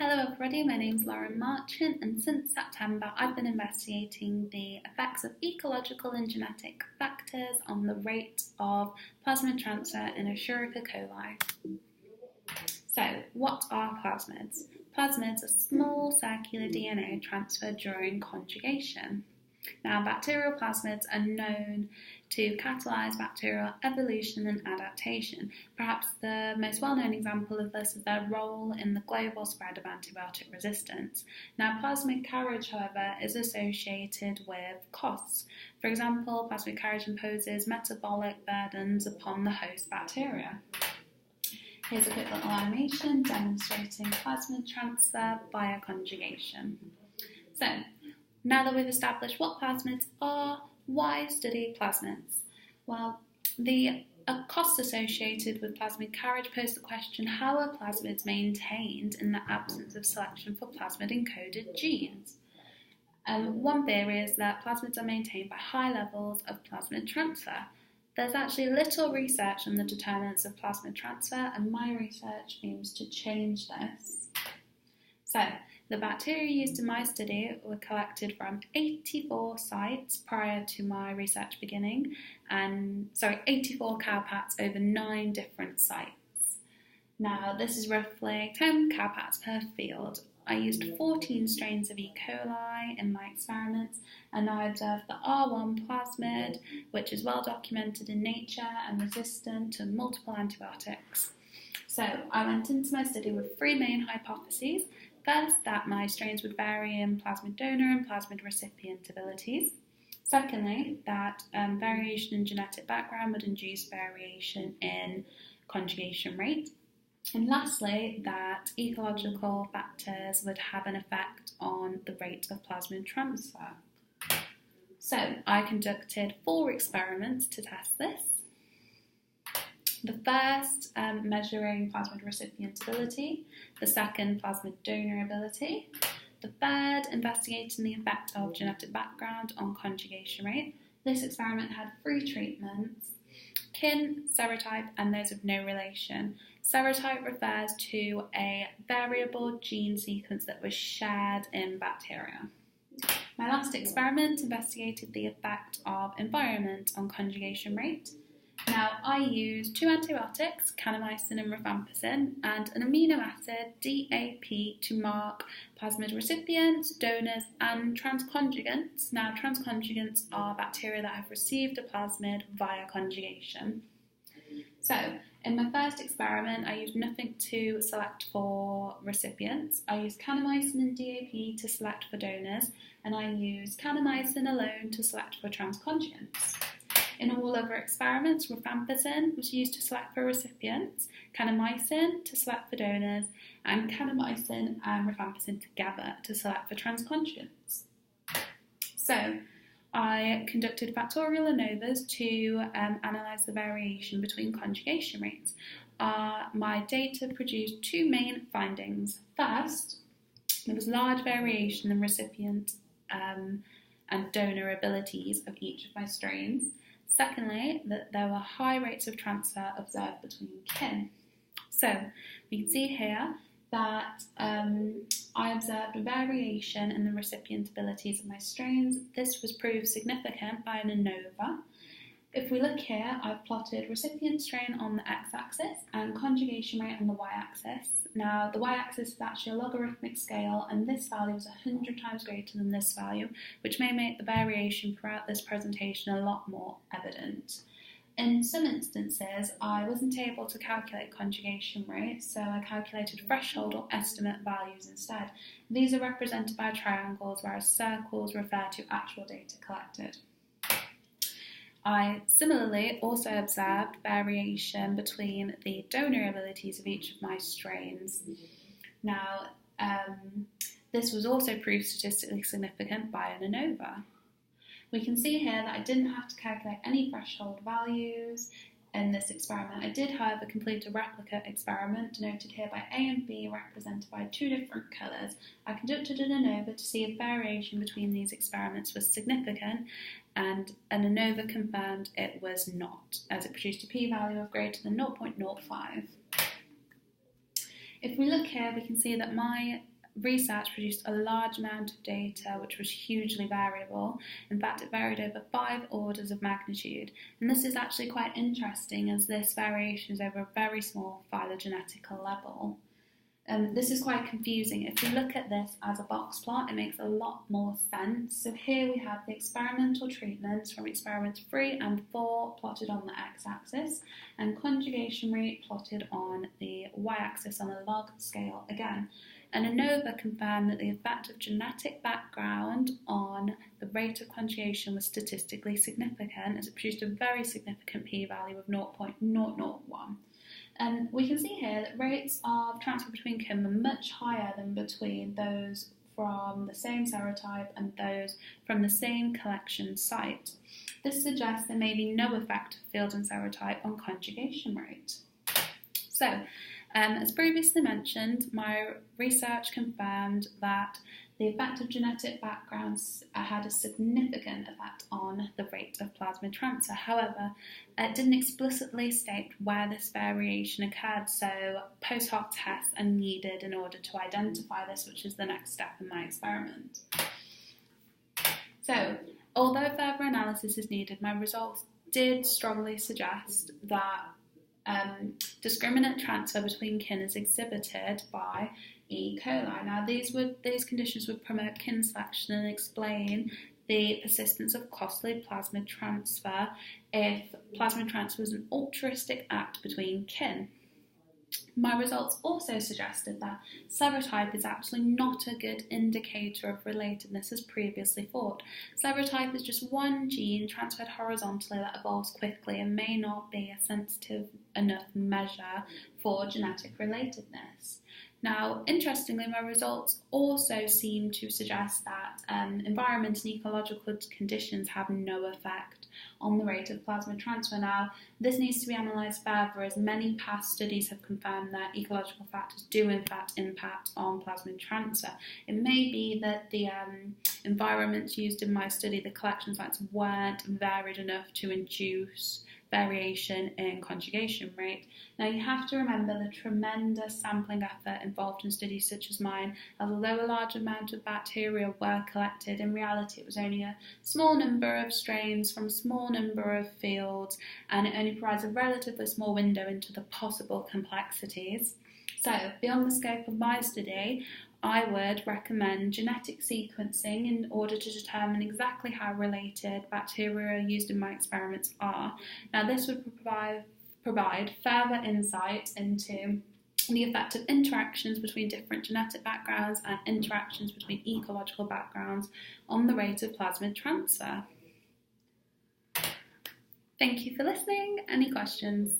Hello everybody, my name is Lauren Marchant, and since September I've been investigating the effects of ecological and genetic factors on the rate of plasmid transfer in Escherichia coli. So, what are plasmids? Plasmids are small circular DNA transferred during conjugation. Now, bacterial plasmids are known to catalyse bacterial evolution and adaptation. Perhaps the most well-known example of this is their role in the global spread of antibiotic resistance. Now, plasmid carriage, however, is associated with costs. For example, plasmid carriage imposes metabolic burdens upon the host bacteria. Here's a quick little animation demonstrating plasmid transfer via conjugation. So, now that we've established what plasmids are, why study plasmids? Well, the costs associated with plasmid carriage pose the question, how are plasmids maintained in the absence of selection for plasmid-encoded genes? One theory is that plasmids are maintained by high levels of plasmid transfer. There's actually little research on the determinants of plasmid transfer, and my research aims to change this. So, the bacteria used in my study were collected from 84 sites prior to my research beginning, 84 cowpats over 9 different sites. Now, this is roughly 10 cowpats per field. I used 14 strains of E. coli in my experiments, and I observed the R1 plasmid, which is well documented in nature and resistant to multiple antibiotics. So, I went into my study with 3 main hypotheses. First, that my strains would vary in plasmid donor and plasmid recipient abilities. Secondly, that variation in genetic background would induce variation in conjugation rate. And lastly, that ecological factors would have an effect on the rate of plasmid transfer. So, I conducted 4 experiments to test this. The first measuring plasmid recipient ability, the second plasmid donor ability, the third investigating the effect of genetic background on conjugation rate. This experiment had 3 treatments: kin, serotype, and those of no relation. Serotype refers to a variable gene sequence that was shared in bacteria. My last experiment investigated the effect of environment on conjugation rate. Now, I used 2 antibiotics, kanamycin and rifampicin, and an amino acid, DAP, to mark plasmid recipients, donors, and transconjugates. Now, transconjugates are bacteria that have received a plasmid via conjugation. So, in my first experiment, I used nothing to select for recipients. I used kanamycin and DAP to select for donors, and I used kanamycin alone to select for transconjugates. In all other experiments, rifampicin was used to select for recipients, kanamycin to select for donors, and kanamycin and rifampicin together to select for transconjugates. So, I conducted factorial ANOVAs to analyse the variation between conjugation rates. My data produced 2 main findings. First, there was large variation in recipient and donor abilities of each of my strains. Secondly, that there were high rates of transfer observed between kin. So, we can see here that I observed a variation in the recipient abilities of my strains. This was proved significant by an ANOVA. If we look here, I've plotted recipient strain on the x-axis and conjugation rate on the y-axis. Now, the y-axis is actually a logarithmic scale, and this value is 100 times greater than this value, which may make the variation throughout this presentation a lot more evident. In some instances, I wasn't able to calculate conjugation rates, so I calculated threshold or estimate values instead. These are represented by triangles, whereas circles refer to actual data collected. I similarly also observed variation between the donor abilities of each of my strains. Now, this was also proved statistically significant by an ANOVA. We can see here that I didn't have to calculate any threshold values in this experiment. I did, however, complete a replica experiment denoted here by A and B, represented by 2 different colours. I conducted an ANOVA to see if variation between these experiments was significant, and an ANOVA confirmed it was not, as it produced a p-value of greater than 0.05. If we look here, we can see that my research produced a large amount of data which was hugely variable. In fact, it varied over 5 orders of magnitude. And this is actually quite interesting as this variation is over a very small phylogenetical level. This is quite confusing. If we look at this as a box plot, it makes a lot more sense. So here we have the experimental treatments from experiments 3 and 4 plotted on the x-axis, and conjugation rate plotted on the y-axis on a log scale again. And ANOVA confirmed that the effect of genetic background on the rate of conjugation was statistically significant, as it produced a very significant p-value of 0.001. We can see here that rates of transfer between kin were much higher than between those from the same serotype and those from the same collection site. This suggests there may be no effect of field and serotype on conjugation rate. So, as previously mentioned, my research confirmed that the effect of genetic backgrounds had a significant effect on the rate of plasmid transfer. However, it didn't explicitly state where this variation occurred, so post hoc tests are needed in order to identify this, which is the next step in my experiment. So, although further analysis is needed, my results did strongly suggest that discriminant transfer between kin is exhibited by E. coli. Now, these conditions would promote kin selection and explain the persistence of costly plasmid transfer if plasmid transfer was an altruistic act between kin. My results also suggested that serotype is actually not a good indicator of relatedness as previously thought. Serotype is just one gene transferred horizontally that evolves quickly and may not be a sensitive enough measure for genetic relatedness. Now, interestingly, my results also seem to suggest that environment and ecological conditions have no effect on the rate of plasmid transfer. Now, this needs to be analysed further, as many past studies have confirmed that ecological factors do in fact impact on plasmid transfer. It may be that the environments used in my study, the collection sites, weren't varied enough to induce variation in conjugation rate. Now, you have to remember the tremendous sampling effort involved in studies such as mine, as although a large amount of bacteria were collected, in reality it was only a small number of strains from a small number of fields, and it only provides a relatively small window into the possible complexities. So, beyond the scope of my study, I would recommend genetic sequencing in order to determine exactly how related bacteria used in my experiments are. Now, this would provide further insight into the effect of interactions between different genetic backgrounds and interactions between ecological backgrounds on the rate of plasmid transfer. Thank you for listening. Any questions?